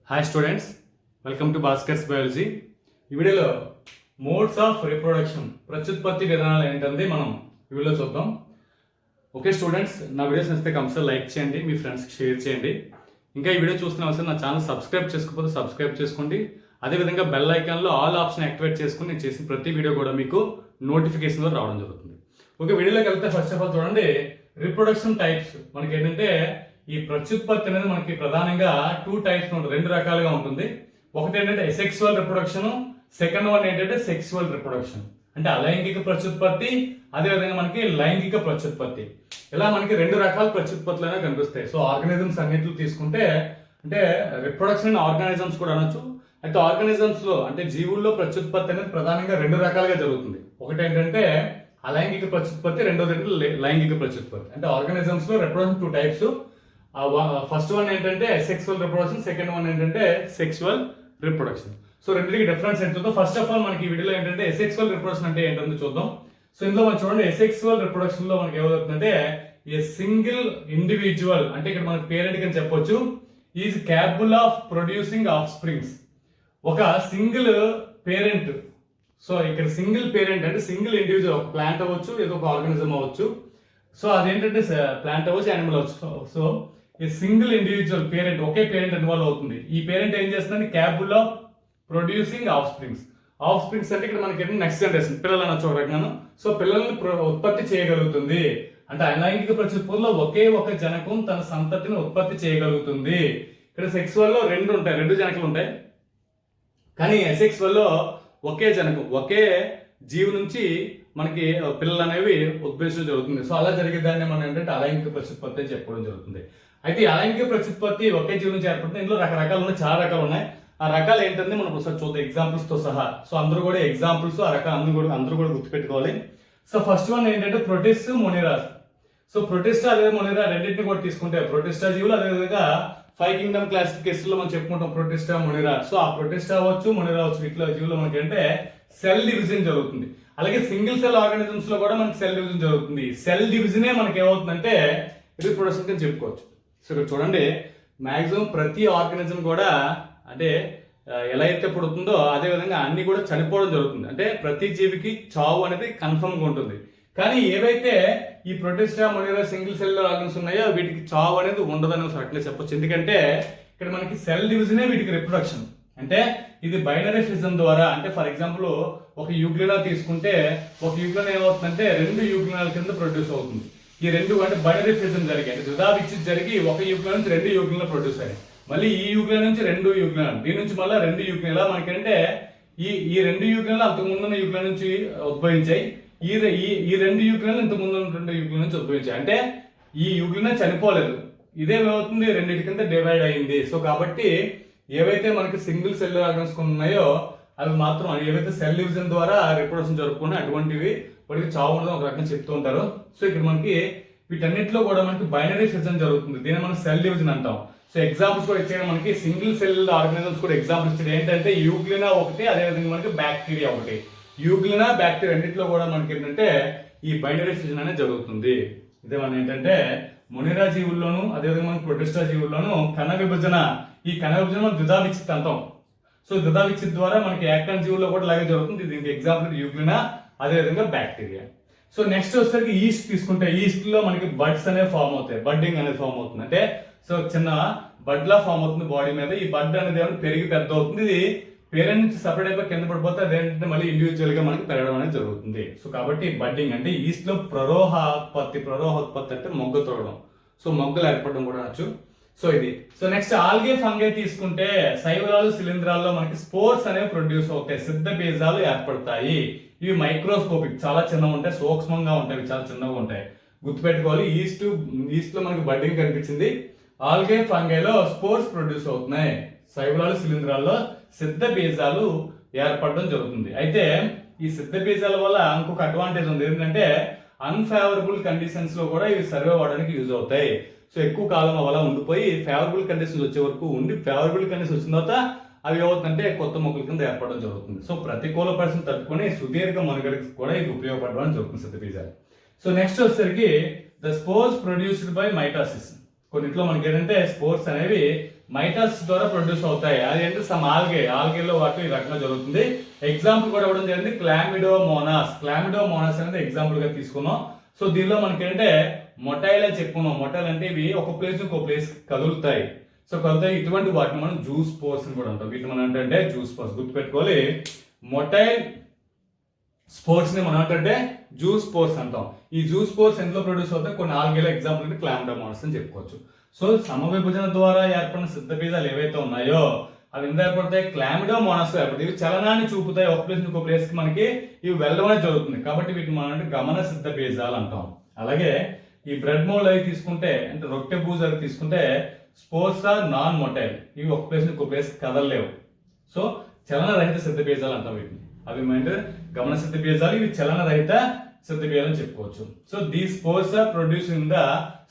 Hi students, welcome to Bhaskar's biology. ఈ వీడియోలో modes of reproduction ప్రత్యుత్పత్తి విధానాలు ఏంటంటే మనం ఈ వీడియోలో చూద్దాం. ఓకే స్టూడెంట్స్, నా వీడియోస్ నచ్చితే కంపల్సరీ లైక్ చేయండి, మీ ఫ్రెండ్స్కి షేర్ చేయండి. ఇంకా ఈ వీడియో చూస్తున్న అవసరం నా ఛానల్ సబ్స్క్రైబ్ చేసుకోకపోతే సబ్స్క్రైబ్ చేసుకోండి. అదేవిధంగా బెల్ ఐకాన్లో ఆల్ ఆప్షన్ యాక్టివేట్ చేసుకుని నేను చేసిన ప్రతి వీడియో కూడా మీకు నోటిఫికేషన్లో రావడం జరుగుతుంది. ఓకే, వీడియోలోకి వెళ్తే ఫస్ట్ ఆఫ్ ఆల్ చూడండి, రిప్రొడక్షన్ టైప్స్ మనకి ఏంటంటే ఈ ప్రత్యుత్పత్తి అనేది మనకి ప్రధానంగా 2 టైప్స్ ఉంటుంది, 2 రకాలుగా ఉంటుంది. ఒకటి ఏంటంటే ఎసెక్సువల్ రిప్రొడక్షన్, సెకండ్ వన్ ఏంటంటే సెక్సువల్ రిప్రొడక్షన్, అంటే అలైంగిక ప్రత్యుత్పత్తి, అదేవిధంగా మనకి లైంగిక ప్రత్యుత్పత్తి. ఇలా మనకి 2 రకాల ప్రత్యుత్పత్తులు అనేవి కనిపిస్తాయి. సో ఆర్గానిజమ్స్ అన్నింటిలో తీసుకుంటే అంటే రిప్రొడక్షన్ ఆర్గానిజమ్స్ కూడా అనొచ్చు. అయితే ఆర్గానిజమ్స్ లో అంటే జీవుల్లో ప్రత్యుత్పత్తి అనేది ప్రధానంగా 2 రకాలుగా జరుగుతుంది. ఒకటి ఏంటంటే అలైంగిక ప్రత్యుత్పత్తి, రెండోది లైంగిక ప్రత్యుత్పత్తి. అంటే ఆర్గానిజమ్స్ లో రిప్రొడక్షన్ 2 టైప్స్. ఫస్ట్ వన్ ఏంటంటే సెక్సువల్ రిప్రొడక్షన్, సెకండ్ వన్ ఏంటంటే సెక్సువల్ రిప్రొడక్షన్. సో రెండింటికి డిఫరెన్స్ ఏంటో ఫస్ట్ ఆఫ్ ఆల్ మనకి ఈ వీడియోలో ఏంటంటే ఎసెక్సువల్ రిప్రొడక్షన్ అంటే ఏంటో చూద్దాం. సో ఇందులో మనం చూడండి, ఎసెక్సువల్ రిప్రొడక్షన్ లో మనకి ఏమవుతుందంటే ఏ సింగిల్ ఇండివిజువల్, అంటే ఇక్కడ మనకి పేరెంట్ కింద చెప్పొచ్చు, is capable of producing of springs. ఒక సింగిల్ పేరెంట్, సో ఇక్కడ సింగిల్ పేరెంట్ అంటే సింగిల్ ఇండివిజువల్, ఒక ప్లాంట్ అవ్వచ్చు, ఏదో ఒక ఆర్గానిజం అవ్వచ్చు. సో అదేంటంటే ప్లాంట్ అవ్వచ్చు, యానిమల్ అవ్వచ్చు. సో ఈ సింగిల్ ఇండివిజువల్ పేరెంట్, ఒకే పేరెంట్ ఇన్వాల్వ్ అవుతుంది. ఈ పేరెంట్ ఏం చేస్తుందంటే capable of producing of springs. Of springs అంటే ఇక్కడ మనకి నెక్స్ట్ జనరేషన్ పిల్లలు అనొచ్చు ఒక రకంగాను. సో పిల్లల్ని ఉత్పత్తి చేయగలుగుతుంది. అంటే అలైంగిక ప్రత్యుత్పత్తిలో ఒకే ఒక జనకం తన సంతతిని ఉత్పత్తి చేయగలుగుతుంది. ఇక్కడ సెక్సువల్ లో 2 ఉంటాయి, 2 జనకులు ఉంటాయి. కానీ అసెక్సువల్ లో ఒకే జనకం, ఒకే జీవి నుంచి మనకి పిల్లలు అనేవి ఉద్భవించడం జరుగుతుంది. సో అలా జరిగేదాన్ని మనం ఏంటంటే అలైంగిక ప్రత్యుత్పత్తి అని చెప్పుకోవడం జరుగుతుంది. అయితే ఈ అలైంగిక ప్రత్యుత్పత్తి ఒకే జీవి నుంచి ఏర్పడుతుంది. ఇందులో రకరకాలు ఉన్నాయి, చాలా రకాలు ఉన్నాయి. ఆ రకాలు ఏంటంటే మనం ఒకసారి చూద్దాం ఎగ్జాంపుల్స్ తో సహా. సో అందరూ కూడా ఎగ్జాంపుల్స్ ఆ రకాలు అందరూ కూడా గుర్తుపెట్టుకోవాలి. సో ఫస్ట్ వన్ ఏంటంటే ప్రొటిస్ట్, మొనిరాస్. సో ప్రొటిస్టా అదే మొనిరా రెండింటిని కూడా తీసుకుంటే ప్రొటిస్టా జీవులు, అదేవిధంగా 5 కింగ్డమ్ క్లాసిఫికేషన్ లో మనం చెప్పుకుంటాం ప్రొటిస్టా, మొనిరా. సో ఆ ప్రొటిస్టా అవ్వచ్చు, మొనిరా అవ్వచ్చు, వీటిలో జీవులు మనకి అంటే సెల్ డివిజన్ జరుగుతుంది. అలాగే సింగిల్ సెల్ ఆర్గానిజమ్స్ లో కూడా మనకి సెల్ డివిజన్ జరుగుతుంది. సెల్ డివిజనే మనకి ఏమవుతుందంటే రిప్రొడక్షన్ కింద చెప్పుకోవచ్చు. సో ఇక్కడ చూడండి, మాక్సిమం ప్రతి ఆర్గానిజం కూడా అంటే ఎలా అయితే పుడుతుందో అదే విధంగా అన్ని కూడా చనిపోవడం జరుగుతుంది. అంటే ప్రతి జీవికి చావు అనేది కన్ఫర్మ్ గా ఉంటుంది. కానీ ఏవైతే ఈ ప్రొటిస్టా, మొనిరా సింగిల్ సెల్ ఆర్గన్స్ ఉన్నాయో వీటికి చావు అనేది ఉండదని అట్లే చెప్పొచ్చు. ఎందుకంటే ఇక్కడ మనకి సెల్ డివిజనే వీటికి రిప్రొడక్షన్. అంటే ఇది బైనరీ ఫిజన్ ద్వారా, అంటే ఫర్ ఎగ్జాంపుల్ ఒక యూగ్లినా తీసుకుంటే ఒక యూగ్లినా ఏమవుతుందంటే 2 యూగ్లినాల కింద ప్రొడ్యూస్ అవుతుంది. ఈ 2 అంటే బైనరీ ఫిజన్ జరిగి అంటే ద్విధావిచ్ఛితి జరిగి ఒక యూగ్లినా నుంచి 2 యూగ్లినా ప్రొడ్యూస్ అయ్యాయి. మళ్ళీ ఈ యూగ్లినా నుంచి 2 యూగ్లినా, దీని నుంచి మళ్ళీ 2 యూగ్లినా. మనకంటే ఈ 2 యూగ్లినాలు అంతకు ముందున్న యూగ్లినా నుంచి ఉద్భవించాయి. ఈ 2 యూగ్లినాలు ఇంతకు ముందు 2 యూగ్లినా నుంచి ఉద్భవించాయి. అంటే ఈ యూగ్లినా చనిపోలేదు, ఇదేమవుతుంది రెండింటి కింద డివైడ్ అయింది. సో కాబట్టి ఏవైతే మనకి సింగిల్ సెల్ ఆర్గన్స్ ఉన్నాయో అవి మాత్రం ఏవైతే సెల్ డివిజన్ ద్వారా రిప్రొడక్షన్ జరుపుకున్నాయి అటువంటివి వాటికి చావు ఉండదు ఒక రకంగా చెప్తూ ఉంటారు. సో ఇక్కడ మనకి వీటన్నిటిలో కూడా మనకి బైనరీ ఫిజన్ జరుగుతుంది, దీన్ని మనం సెల్ డివిజన్ అంటాం. సో ఎగ్జాంపుల్స్ కూడా ఇచ్చాడు మనకి, సింగిల్ సెల్ ఆర్గానిజమ్స్ కూడా ఎగ్జాంపుల్ ఇచ్చాడు. ఏంటంటే యూగ్లినా ఒకటి, అదేవిధంగా మనకి బ్యాక్టీరియా ఒకటి. యూగ్లినా, బ్యాక్టీరియా రెండింటిలో కూడా మనకి ఏంటంటే ఈ బైనరీ ఫిజన్ అనేది జరుగుతుంది. ఇదే మన ఏంటంటే మొనిరా జీవుల్లోను అదేవిధంగా మనకి ప్రొటిస్టా జీవుల్లోను కణ విభజన, ఈ కణ విభజన ద్విధా విచ్ఛిత్ అంటాం. సో ద్విధా విచ్ఛిత్ ద్వారా మనకి యాక్టన్ జీవుల్లో కూడా ఇలాగే జరుగుతుంది. దీనికి ఎగ్జాంపుల్ యూగ్లినా, అదేవిధంగా బ్యాక్టీరియా. సో నెక్స్ట్ వచ్చేసరికి ఈస్ట్ తీసుకుంటే ఈస్ట్ లో మనకి బడ్స్ అనేవి ఫామ్ అవుతాయి, బడ్డింగ్ అనేది ఫామ్ అవుతుంది. అంటే సో చిన్న బడ్ లా ఫామ్ అవుతుంది బాడీ మీద. ఈ బడ్ అనేది ఏమైనా పెరిగి పెద్ద అవుతుంది. ఇది పేరెంట్ నుంచి సపరేట్ అయిపోయి కింద పడిపోతే అదేంటంటే మళ్ళీ ఇండివిజువల్ గా మనకి పెరగడం అనేది జరుగుతుంది. సో కాబట్టి బడ్డింగ్ అంటే ఈస్ట్ లో ప్రరోహోత్పత్తి అంటే మొగ్గ తోడడం, సో మొగ్గలు ఏర్పడడం కూడా అనొచ్చు. సో ఇది. సో నెక్స్ట్ ఆల్గే ఫంగై తీసుకుంటే శైవలాలు, శిలీంధ్రాల్లో మనకి స్పోర్స్ అనేవి ప్రొడ్యూస్ అవుతాయి, సిద్ధ బీజాలు ఏర్పడతాయి. ఇవి మైక్రోస్కోపిక్, చాలా చిన్నగా ఉంటాయి, సూక్ష్మంగా ఉంటాయి, చాలా చిన్నగా ఉంటాయి. గుర్తుపెట్టుకోవాలి, ఈస్ట్ లో మనకి బడ్డింగ్ కనిపించింది. ఆల్గే ఫంగైలో స్పోర్స్ ప్రొడ్యూస్ అవుతున్నాయి, శైవలాలు, శిలీంధ్రాల్లో సిద్ధ బీజాలు ఏర్పడడం జరుగుతుంది. అయితే ఈ సిద్ధ బీజాల వల్ల ఇంకొక అడ్వాంటేజ్ ఉంది, ఏంటంటే అన్ఫేవరబుల్ కండిషన్స్ లో కూడా ఇవి సర్వే అవ్వడానికి యూజ్ అవుతాయి. సో ఎక్కువ కాలం అలా ఉండిపోయి ఫేవరబుల్ కండిషన్స్ వచ్చే వరకు ఉండి, ఫేవరబుల్ కండిషన్స్ వచ్చిన తర్వాత అవి ఏమవుతుందంటే కొత్త మొక్కల కింద ఏర్పడడం జరుగుతుంది. సో ప్రతికూల పరిస్థితులు తట్టుకొని సుదీర్ఘ మనుగడకి కూడా ఇది ఉపయోగపడడం జరుగుతుంది సిద్ధ బీజాలు. సో నెక్స్ట్ వచ్చేసరికి the spores produced by mitosis. కొన్నిట్లో మనకి ఏంటంటే స్పోర్స్ అనేవి మైటస్ ద్వారా ప్రొడ్యూస్ అవుతాయి. అది ఏంటి సమ్ ఆల్గేలో వాటి ఈ రకంగా జరుగుతుంది. ఎగ్జాంపుల్ కూడా ఇవ్వడం జరిగింది, క్లామిడోమోనాస్ అనేది ఎగ్జాంపుల్ గా తీసుకున్నాం. సో దీనిలో మనకేంటే మొటైల్ అని చెప్పుకున్నాం. మొటైల్ అంటే ఇవి ఒక ప్లేస్ ఇంకో ప్లేస్ కదులుతాయి. సో కదులుతాయి, ఇటువంటి వాటిని మనం జ్యూస్ పోర్స్ అని కూడా అంటాం. వీటిని మనం అంటే జ్యూస్ పోర్స్ గుర్తుపెట్టుకోవాలి. మొటైల్ స్పోర్ట్స్ ని మనం అంటే జ్యూస్ పోర్స్ అంటాం. ఈ జ్యూస్ పోర్స్ ఎందులో ప్రొడ్యూస్ అవుతాయి, కొన్ని ఆల్గేల ఎగ్జాంపుల్ కి క్లామిడోమోనాస్ అని చెప్పుకోవచ్చు. సో సమవిభజన ద్వారా ఏర్పడిన సిద్ధ బీజాలు ఏవైతే ఉన్నాయో అవి ఎందుకు ఏర్పడతాయి, క్లామిడోమోనాస్ ఏర్పడతాయి. ఇవి చలనాన్ని చూపుతాయి, ఒక ప్లేస్ ఇంకో ప్లేస్ కి మనకి ఇవి వెళ్ళడం అనేది జరుగుతుంది. కాబట్టి వీటిని మనం అంటే గమన సిద్ధ బీజాలు అంటాం. అలాగే ఈ బ్రెడ్ మోల్డ్ అవి తీసుకుంటే అంటే రొట్టె బూజు అవి తీసుకుంటే స్పోర్ట్స్ ఆర్ నాన్ మొటైల్. ఇవి ఒక ప్లేస్ ఇంకో ప్లేస్ కదలలేవు. సో చలన రహిత సిద్ధ బీజాలు అంటాం వీటిని. అవి అంటే గమన సిద్ధ బీజాలు, ఇవి చలన రహిత సిద్ధ బీజాలు అని చెప్పుకోవచ్చు. So these spores are produce in the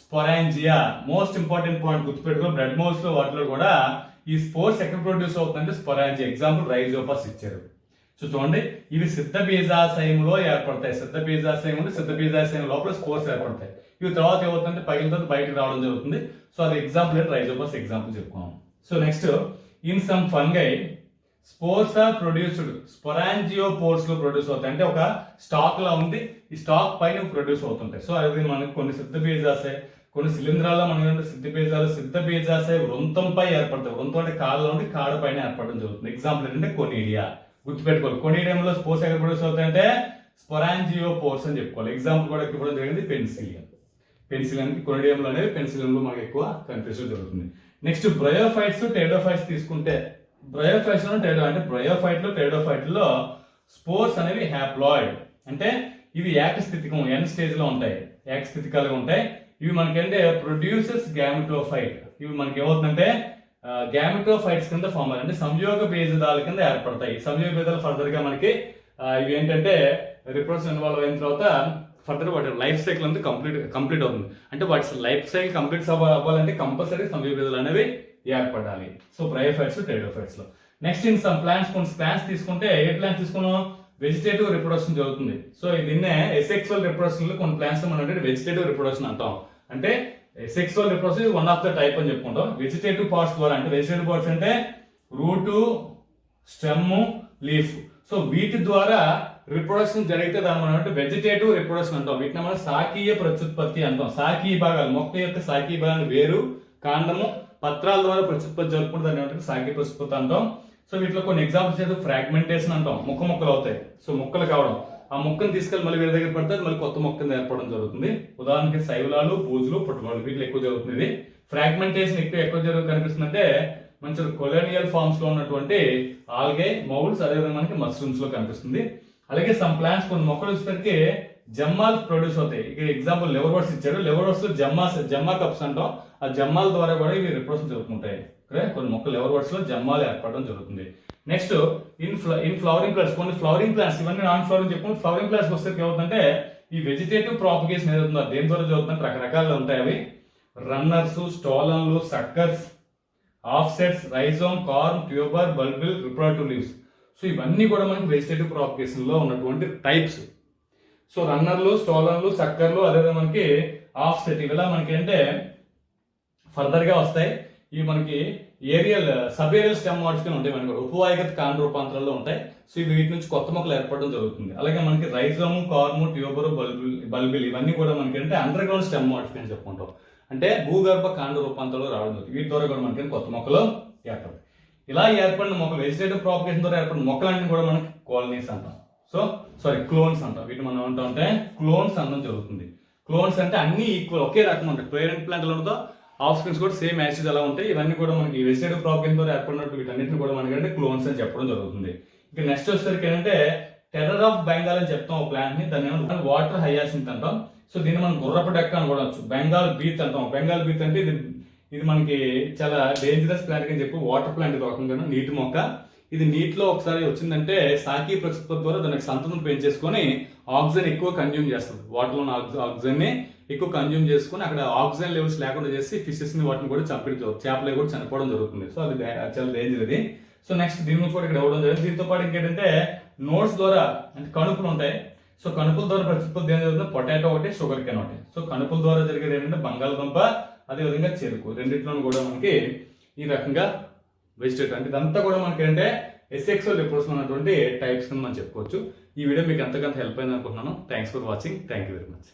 sporangia. Most important point గుర్తుపెట్టుకో, బ్రెడ్ మోల్స్ లో వాటిలో కూడా ఈ స్పోర్స్ ఎక్కడ ప్రొడ్యూస్ అవుతుందంటే స్పొరాంజియా. ఎగ్జాంపుల్ రైజోపస్ ఇచ్చారు. సో చూడండి, ఇవి సిద్ధ బీజాశయంలో ఏర్పడతాయి. సిద్ధ బీజాశయం లోపల స్పోర్స్ ఏర్పడతాయి. ఇవి తర్వాత ఏమవుతుందంటే పగిలిన తర్వాత బయటకు రావడం జరుగుతుంది. సో అది ఎగ్జాంపుల్ అంటే రైజోపస్ ఎగ్జాంపుల్ చెప్పుకున్నాం. So next, in some fungi spores are produced sporangiospores లో ప్రొడ్యూస్ అవుతాయి. అంటే ఒక స్టాక్ లా ఉంది, ఈ స్టాక్ పైన ప్రొడ్యూస్ అవుతుంటాయి. సో అది మనకి కొన్ని సిద్ధ బీజాశయ, కొన్ని శిలీంధ్రాల్లో మనకి సిద్ధ బీజాశయ వృంతంపై ఏర్పడతాయి. వృంతం అంటే కాళ్ళలో ఉండి కాడ పైన ఏర్పడడం జరుగుతుంది. ఎగ్జాంపుల్ ఏంటంటే కొనీడియా. గుర్తుపెట్టుకోవాలి, కొనీడియంలో స్పోర్స్ ఎక్కడ ప్రొడ్యూస్ అవుతాయంటే స్పొరాంజియోపోర్స్ అని చెప్పుకోవాలి. ఎగ్జాంపుల్ కూడా ఇవ్వడం జరిగింది పెన్సిలియన్ కి కొనీడియంలో అనేది పెన్సిలియన్ లో మనకి ఎక్కువ కన్ఫ్యూజన్ జరుగుతుంది. నెక్స్ట్ బ్రయోఫైట్స్ టెరిడోఫైట్స్ తీసుకుంటే బ్రయోఫైట్స్ అంటే బ్రయోఫైట్ లో స్పోర్స్ అనేవి హ్యాప్లాయిడ్, అంటే ఇవి ఏకస్థితికం ఎన్ స్టేజ్ లో ఉంటాయి, ఏకస్థితికాలుగా ఉంటాయి. ఇవి మనకంటే ప్రొడ్యూసర్స్ గ్యామెటోఫైట్. ఇవి మనకి ఏమవుతుందంటే గ్యామెటోఫైట్స్ కింద ఫామ్ అంటే సంయోగ బీజదాల కింద ఏర్పడతాయి. సంయోగ బీజాలు ఫర్దర్ గా మనకి ఇవి ఏంటంటే రిప్రొడక్షన్ ఇన్వాల్వ్ అయిన తర్వాత ఫర్దర్ వాటి లైఫ్ సైకిల్ అంతా కంప్లీట్ అవుతుంది. అంటే వాటి లైఫ్ సైకిల్ కంప్లీట్ అవ్వాలంటే కంపల్సరీ సంయోగ బీజాలు అనేవి ఏర్పడాలి. సో బ్రయోఫైట్స్ టెరిడోఫైట్స్ లో. నెక్స్ట్ ఇన్ సమ్ ప్లాంట్స్, కొన్ని ప్లాంట్స్ తీసుకుంటే ఏ ప్లాంట్స్ తీసుకున్నాం, వెజిటేటివ్ రిప్రొడక్షన్ జరుగుతుంది. సో దీన్నే ఎసెక్సువల్ రిప్రొడక్షన్ లో కొన్ని ప్లాంట్స్ మనం అంటే వెజిటేటివ్ రిప్రొడక్షన్ అంటాం. అంటే sexual reproduction one of the type అని చెప్పుకుంటాం. వెజిటేటివ్ పార్ట్స్ ద్వారా అంటే వెజిటేటివ్ పార్ట్స్ అంటే రూట్, స్టెమ్, లీఫ్. సో వీటి ద్వారా రిప్రొడక్షన్ జరిగితే దాన్ని మనం అంటే వెజిటేటివ్ రిప్రొడక్షన్ అంటాం. వీటిని మనం శాఖీయ ప్రత్యుత్పత్తి అంటాం. శాఖీయ భాగాలు, మొక్క యొక్క శాఖీయ భాగాలు వేరు, కాండము, పత్రాల ద్వారా ప్రత్యుత్పత్తి జరుపుకుంటే దాన్ని ఏమంటే శాఖీయ ప్రత్యుత్పత్తి అంటాం. సో వీటిలో కొన్ని ఎగ్జాంపుల్స్ అయితే ఫ్రాగ్మెంటేషన్ అంటాం, ముక్కలు అవుతాయి. సో ముక్కలు కావడం, ఆ మొక్కను తీసుకెళ్లి మళ్ళీ వేరే దగ్గర పడితే మళ్ళీ కొత్త మొక్క ఏర్పడడం జరుగుతుంది. ఉదాహరణకి శైవలాలు, బూజులు, పుట్టుమలు వీటిలో ఎక్కువ జరుగుతుంది. ఫ్రాగ్మెంటేషన్ ఎక్కువ కనిపిస్తుంది అంటే మంచి కొలోనియల్ ఫార్మ్స్ లో ఉన్నటువంటి ఆల్గే, మౌల్స్, అదేవిధంగా మనకి మష్రూమ్స్ లో కనిపిస్తుంది. అలాగే సమ్ ప్లాంట్స్ కొన్ని మొక్కలు వచ్చేసరికి జమ్మాల్ ప్రొడ్యూస్ అవుతాయి. ఇక ఎగ్జాంపుల్ లెవర్ బర్డ్స్ ఇచ్చారు. లెవర్ బర్డ్స్ లో జమ్మా కప్స్ అంటాం. ఆ జమ్మాల ద్వారా కూడా ఇవి రిప్రొడక్షన్ జరుగుతుంటాయి. కొన్ని మొక్కలు లెవర్ బర్డ్స్ లో జమ్మాలు ఏర్పడడం జరుగుతుంది. నెక్స్ట్ ఇన్ ఫ్లవరింగ్ ప్లాంట్స్, కొన్ని ఫ్లవరింగ్ ప్లాంట్స్, ఇవన్నీ నాన్ ఫ్లవరింగ్ చెప్పుకుంటే ఫ్లవరింగ్ ప్లాంట్స్ వస్తే ఏమవుతుందంటే ఈ వెజిటేటివ్ ప్రాపగేషన్ ఏదవుతుందో దేని ద్వారా జరుగుతుందంటే రకరకాలు ఉంటాయి. అవి రన్నర్స్, స్టోలన్లు, suckers, offsets, rhizome, corm, tuber, bulbil, reproductive leaves. So ఇవన్నీ కూడా మనకి వెజిటేటివ్ ప్రాపగేషన్ లో ఉన్నటువంటి టైప్స్. సో రన్నర్లు, స్టోలన్లు, సక్కర్లు, అదేవిధంగా మనకి ఆఫ్సెట్, ఇవిలా మనకి అంటే ఫర్దర్ గా వస్తాయి. ఇవి మనకి సబ్ ఏరియల్ స్టెమ్ మోడ్స్ ఉంటాయి, మనకి ఉపవాయగత కాండ రూపాంతరాల్లో ఉంటాయి. సో వీటి నుంచి కొత్త మొక్కలు ఏర్పడడం జరుగుతుంది. అలాగే మనకి రైజోమ్, కార్ము, ట్యూబర్, బల్బిల్ ఇవన్నీ కూడా మనకి అంటే అండర్ గ్రౌండ్ స్టెమ్ మోడ్స్ అని చెప్పుకుంటాం. అంటే భూగర్భ కాండ రూపాంతరంలో రావడం జరుగుతుంది. వీటి ద్వారా కూడా మనకి కొత్త మొక్కలు ఏర్పడతాయి. ఇలా ఏర్పడిన మొక్కలు వెజిటేటివ్ ప్రాపగేషన్ ద్వారా ఏర్పడిన మొక్కలన్నీ కూడా మనకి కాలనీస్ అంటాం. క్లోన్స్ అంటాం. వీటిని మనం ఏమంటామంటే క్లోన్స్ అనడం జరుగుతుంది. క్లోన్స్ అంటే అన్ని ఈక్వల్, ఒకే రకం ఉంటాయి. పేరెంట్ ప్లాంట్ ఎలా ఉంటుందో ఆఫ్ స్ప్రింగ్స్ కూడా సేమ్ యాసిడ్ ఎలా ఉంటాయి. ఇవన్నీ కూడా మనకి వెజిటేటివ్ ప్రాపగేషన్ ద్వారా ఏర్పడినట్టు వీటన్నిటిని కూడా మనకి అంటే క్లోన్స్ అని చెప్పడం జరుగుతుంది. ఇక నెక్స్ట్ వచ్చేసరికి ఏంటంటే టెర్రర్ ఆఫ్ బెంగాల్ అని చెప్తాం ఒక ప్లాంట్ ని. దాన్ని ఏమంటాం వాటర్ హయాసింత్ అంటాం. సో దీన్ని మనం గుర్రపు డెక్క అని కూడా వచ్చు. బెంగాల్ బీత్ అంటాం. బెంగాల్ బీత్ అంటే ఇది మనకి చాలా డేంజరస్ ప్లాంట్ అని చెప్పి వాటర్ ప్లాంట్ కాకుండా నీటి మొక్క. ఇది నీటిలో ఒకసారి వచ్చిందంటే సాకి ప్రత్యుత్పత్తి ద్వారా దానికి సంతనం పెంచేసుకొని ఆక్సిజన్ ఎక్కువ కన్జ్యూమ్ చేస్తుంది. వాటర్లో ఆక్సిజన్ ని ఎక్కువ కన్జ్యూమ్ చేసుకుని అక్కడ ఆక్సిజన్ లెవెల్స్ లేకుండా చేసి ఫిషెస్ ని వాటిని కూడా చంపడం, చేపలు కూడా చనిపోవడం జరుగుతుంది. సో అది చాలా డేంజర్ ఇది. సో నెక్స్ట్ దీని నుంచి కూడా ఇక్కడ ఇవ్వడం జరిగింది. దీంతో పాటు ఇంకేంటంటే నోట్స్ ద్వారా అంటే కణుపులు ఉంటాయి. సో కణుపుల ద్వారా ప్రత్యుత్పత్తి ఏం జరుగుతుంది, పొటాటో ఒకటి, షుగర్ కేన్ ఒకటి. సో కణుపుల ద్వారా జరిగేది ఏంటంటే బంగాళదుంప, అదేవిధంగా చెరుకు, రెండింటిలోనూ కూడా మనకి ఈ రకంగా వెజిటేటివ్ అంటే ఇదంతా కూడా మనకి అంటే ఎస్ఎక్స్ఎల్ రిపోర్ట్స్ ఉన్నటువంటి టైప్స్ కింద మనం చెప్పుకోవచ్చు. ఈ వీడియో మీకు ఎంతకంత హెల్ప్ అయింది అనుకుంటున్నాను. Thanks for watching. Thank you very much.